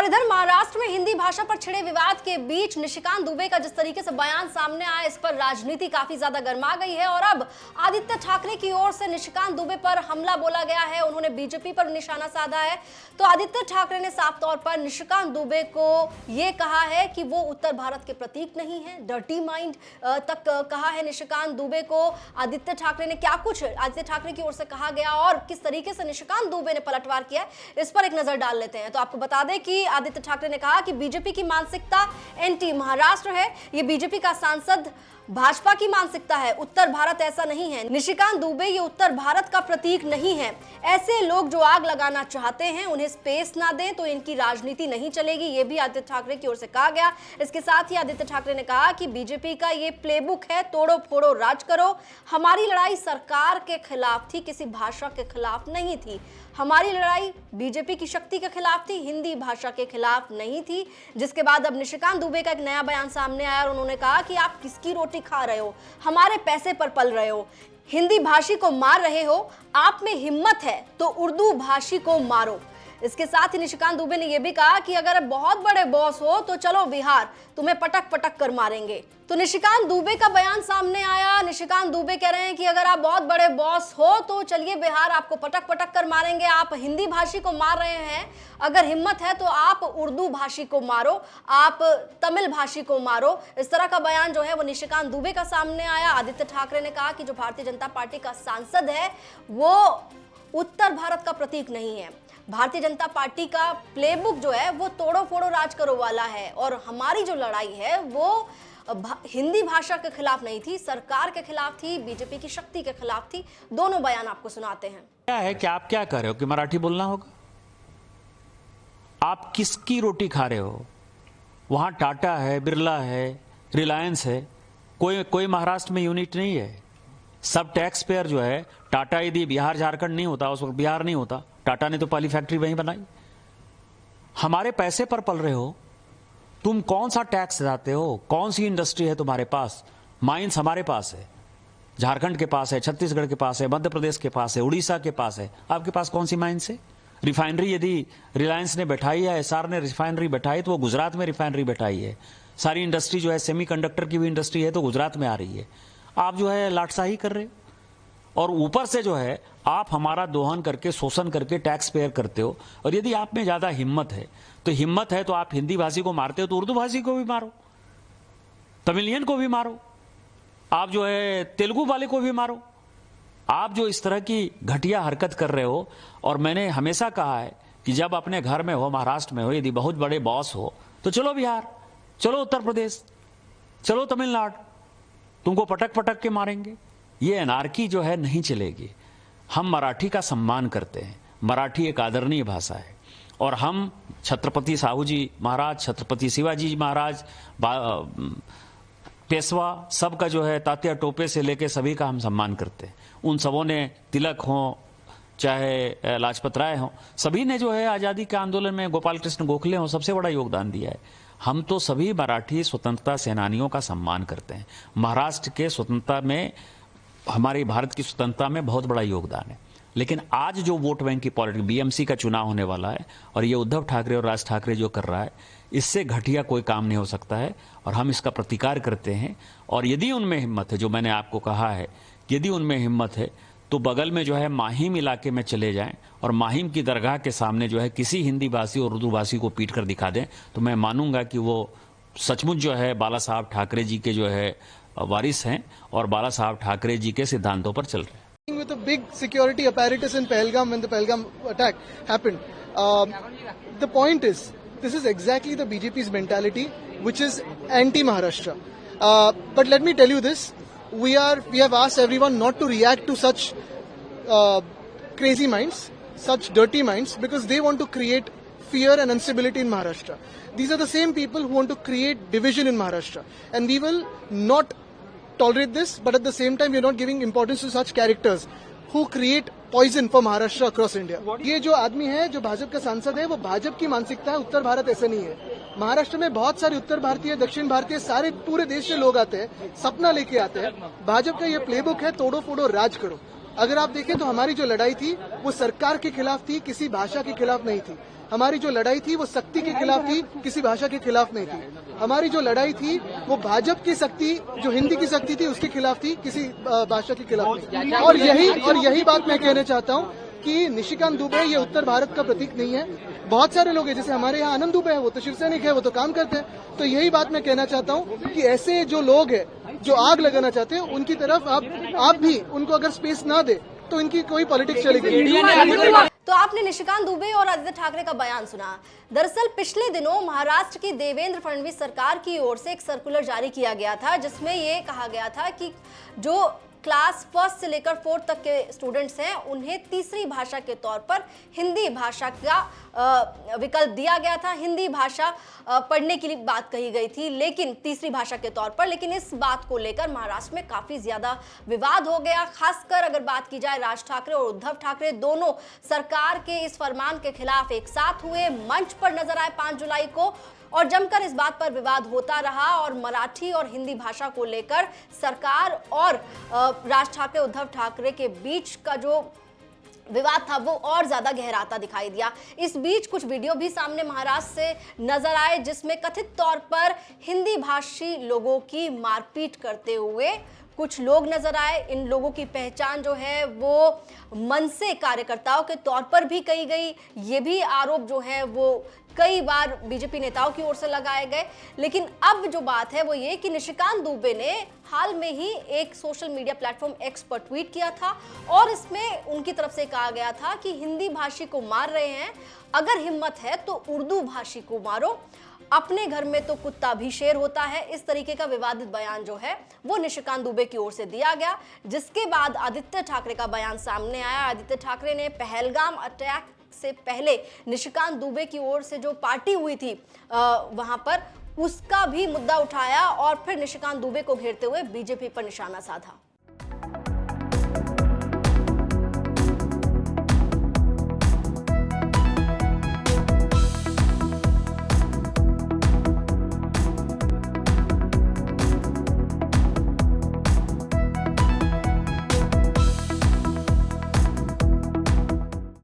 और इधर महाराष्ट्र में हिंदी भाषा पर छिड़े विवाद के बीच निशिकांत दुबे का जिस तरीके से बयान सामने आया, इस पर राजनीति काफी ज्यादा गर्मा गई है। और अब आदित्य ठाकरे की ओर से निशिकांत दुबे पर हमला बोला गया है, उन्होंने बीजेपी पर निशाना साधा है। तो आदित्य ठाकरे ने साफ तौर पर निशिकांत दुबे को यह कहा है कि वो उत्तर भारत के प्रतीक नहीं है, डर्टी माइंड तक कहा है निशिकांत दुबे को। आदित्य ठाकरे ने क्या कुछ आदित्य ठाकरे की ओर से कहा गया और किस तरीके से निशिकांत दुबे ने पलटवार किया, इस पर एक नजर डाल लेते हैं। तो आपको बता दें कि आदित्य ठाकरे ने कहा कि बीजेपी की मानसिकता एंटी महाराष्ट्र है, ये बीजेपी का सांसद भाजपा की मानसिकता है, उत्तर भारत ऐसा नहीं है। निशिकांत दुबे ये उत्तर भारत का प्रतीक नहीं है, ऐसे लोग जो आग लगाना चाहते हैं उन्हें स्पेस ना दें तो इनकी राजनीति नहीं चलेगी, ये भी आदित्य ठाकरे की ओर से कहा गया। इसके साथ ही आदित्य ठाकरे ने कहा कि बीजेपी का ये प्लेबुक है, तोड़ो फोड़ो राज करो। हमारी लड़ाई सरकार के खिलाफ थी, किसी भाषा के खिलाफ नहीं थी। हमारी लड़ाई बीजेपी की शक्ति के खिलाफ थी, हिंदी भाषा के खिलाफ नहीं थी। जिसके बाद अब निशिकांत दुबे का एक नया बयान सामने आया और उन्होंने कहा कि आप किसकी रोटी खा रहे हो, हमारे पैसे पर पल रहे हो, हिंदी भाषी को मार रहे हो, आप में हिम्मत है तो उर्दू भाषी को मारो। इसके साथ ही निशिकांत दुबे ने यह भी कहा कि अगर बहुत बड़े बॉस हो तो चलो बिहार, तुम्हें पटक पटक कर मारेंगे। तो निशिकांत दुबे का बयान सामने आया। निशिकांत दुबे कह रहे हैं कि अगर आप बहुत बड़े बॉस हो तो चलिए बिहार, आपको पटक पटक कर मारेंगे। आप हिंदी भाषी को मार रहे हैं, अगर हिम्मत है तो आप उर्दू भाषी को मारो, आप तमिल भाषी को मारो। इस तरह का बयान जो है वो निशिकांत दुबे का सामने आया। आदित्य ठाकरे ने कहा कि जो भारतीय जनता पार्टी का सांसद है वो उत्तर भारत का प्रतीक नहीं है, भारतीय जनता पार्टी का प्लेबुक जो है वो तोड़ो फोड़ो राज करो वाला है और हमारी जो लड़ाई है वो हिंदी भाषा के खिलाफ नहीं थी, सरकार के खिलाफ थी, बीजेपी की शक्ति के खिलाफ थी। दोनों बयान आपको सुनाते हैं। क्या है कि आप क्या कर रहे हो कि मराठी बोलना होगा? आप किसकी रोटी खा रहे हो? वहां टाटा है, बिरला है, रिलायंस है, कोई महाराष्ट्र में यूनिट नहीं है। सब टैक्स पेयर जो है, टाटा यदि बिहार झारखंड नहीं होता, उस वक्त बिहार नहीं होता, टाटा ने तो पहली फैक्ट्री वहीं बनाई। हमारे पैसे पर पल रहे हो, तुम कौन सा टैक्स देते हो, कौन सी इंडस्ट्री है तुम्हारे पास? माइंस हमारे पास है, झारखंड के पास है, छत्तीसगढ़ के पास है, मध्य प्रदेश के पास है, उड़ीसा के पास है। आपके पास कौन सी माइंस है? रिफाइनरी यदि रिलायंस ने बैठाई है, एसआर ने रिफाइनरी बैठाई तो वो गुजरात में रिफाइनरी बैठाई है। सारी इंडस्ट्री जो है, सेमीकंडक्टर की भी इंडस्ट्री है तो गुजरात में आ रही है। आप जो है लाटसाही कर रहे हो और ऊपर से जो है आप हमारा दोहन करके, शोषण करके टैक्स पेयर करते हो। और यदि आप में ज्यादा हिम्मत है तो आप हिंदी भाषी को मारते हो तो उर्दू भाषी को भी मारो, तमिलियन को भी मारो, आप जो है तेलुगु वाले को भी मारो। आप जो इस तरह की घटिया हरकत कर रहे हो, और मैंने हमेशा कहा है कि जब अपने घर में हो, महाराष्ट्र में हो, यदि बहुत बड़े बॉस हो तो चलो बिहार, चलो उत्तर प्रदेश, चलो तमिलनाडु, तुमको पटक पटक के मारेंगे। ये एनार्की जो है नहीं चलेगी। हम मराठी का सम्मान करते हैं, मराठी एक आदरणीय भाषा है और हम छत्रपति साहू जी महाराज, छत्रपति शिवाजी महाराज, पेशवा, सबका जो है तात्या टोपे से लेके सभी का हम सम्मान करते हैं। उन सबों ने, तिलक हो चाहे लाजपत राय हो, सभी ने जो है आज़ादी के आंदोलन में, गोपाल कृष्ण गोखले हो, सबसे बड़ा योगदान दिया है। हम तो सभी मराठी स्वतंत्रता सेनानियों का सम्मान करते हैं। महाराष्ट्र के स्वतंत्रता में, हमारी भारत की स्वतंत्रता में बहुत बड़ा योगदान है। लेकिन आज जो वोट बैंक की पॉलिटिक्स, बीएमसी का चुनाव होने वाला है और ये उद्धव ठाकरे और राज ठाकरे जो कर रहा है, इससे घटिया कोई काम नहीं हो सकता है और हम इसका प्रतिकार करते हैं। और यदि उनमें हिम्मत है, जो मैंने आपको कहा है, यदि उनमें हिम्मत है तो बगल में जो है माहिम इलाके में चले जाएं और माहिम की दरगाह के सामने जो है किसी हिंदी भाषी और उर्दू भाषी को पीट कर दिखा दें, तो मैं मानूंगा कि वो सचमुच जो है बाला साहब ठाकरे जी के जो है वारिस हैं और बाला साहब ठाकरे जी के सिद्धांतों पर चल रहे हैं। With a big security apparatus in Pahalgam when the Pahalgam attack happened, the point is, this is exactly the BJP's mentality, which is anti-Maharashtra. But let me tell you this: we have asked everyone not to react to such crazy minds, such dirty minds, because they want to create fear and instability in Maharashtra. These are the same people who want to create division in Maharashtra, and we will not tolerate this, but at the same time we are not giving importance to such characters who create poison for Maharashtra across India. ये जो आदमी है, जो भाजपा का सांसद है, वो भाजपा की मानसिकता है, उत्तर भारत ऐसा नहीं है। महाराष्ट्र में बहुत सारे उत्तर भारतीय, दक्षिण भारतीय, सारे पूरे देश से लोग आते हैं, सपना लेके आते हैं। भाजपा का ये प्लेबुक है, तोड़ो फोड़ो राज करो। अगर आप देखें तो हमारी जो लड़ाई थी वो सरकार के खिलाफ थी, किसी भाषा के खिलाफ नहीं थी। हमारी जो लड़ाई थी वो शक्ति के खिलाफ थी, किसी भाषा के खिलाफ नहीं थी। हमारी जो लड़ाई थी वो भाजपा की शक्ति, जो हिंदी की शक्ति थी, उसके खिलाफ थी, किसी भाषा के खिलाफ नहीं। और यही बात मैं कहना चाहता हूँ कि निशिकांत दुबे ये उत्तर भारत का प्रतीक नहीं है। बहुत सारे लोग हैं, जैसे हमारे यहाँ आनंद दुबे है, वो तो शिवसैनिक है, वो तो काम करते हैं। तो यही बात मैं कहना चाहता हूँ कि ऐसे जो लोग हैं जो आग लगाना चाहते हैं, उनकी तरफ आप भी उनको अगर स्पेस ना दे तो इनकी कोई पॉलिटिक्स चलेगी। तो आपने निशिकांत दुबे और आदित्य ठाकरे का बयान सुना। दरअसल पिछले दिनों महाराष्ट्र की देवेंद्र फडणवीस सरकार की ओर से एक सर्कुलर जारी किया गया था, जिसमें ये कहा गया था कि जो क्लास 1 से लेकर 4 तक के स्टूडेंट्स हैं, उन्हें तीसरी भाषा के तौर पर हिंदी भाषा का विकल्प दिया गया था। हिंदी भाषा पढ़ने की बात कही गई थी, लेकिन तीसरी भाषा के तौर पर। लेकिन इस बात को लेकर महाराष्ट्र में काफी ज्यादा विवाद हो गया। खासकर अगर बात की जाए, राज ठाकरे और उद्धव ठाकरे दोनों सरकार के इस फरमान के खिलाफ एक साथ हुए, मंच पर नजर आए 5 जुलाई को, और जमकर इस बात पर विवाद होता रहा। और मराठी और हिंदी भाषा को लेकर सरकार और राज ठाकरे उद्धव ठाकरे के बीच का जो विवाद था वो और ज्यादा गहराता दिखाई दिया। इस बीच कुछ वीडियो भी सामने महाराष्ट्र से नजर आए, जिसमें कथित तौर पर हिंदी भाषी लोगों की मारपीट करते हुए कुछ लोग नजर आए। इन लोगों की पहचान जो है वो मनसे कार्यकर्ताओं के तौर पर भी कही गई। ये भी आरोप जो है वो कई बार बीजेपी नेताओं की ओर से लगाए गए। लेकिन अब जो बात है वो ये कि निशिकांत दुबे ने हाल में ही एक सोशल मीडिया प्लेटफॉर्म एक्स पर ट्वीट किया था, और इसमें उनकी तरफ से कहा गया था कि हिंदी भाषी को मार रहे हैं, अगर हिम्मत है तो उर्दू भाषी को मारो, अपने घर में तो कुत्ता भी शेर होता है। इस तरीके का विवादित बयान जो है वो निशिकांत दुबे की ओर से दिया गया, जिसके बाद आदित्य ठाकरे का बयान सामने आया। आदित्य ठाकरे ने पहलगाम अटैक से पहले निशिकांत दुबे की ओर से जो पार्टी हुई थी वहां पर, उसका भी मुद्दा उठाया और फिर निशिकांत दुबे को घेरते हुए बीजेपी पर निशाना साधा।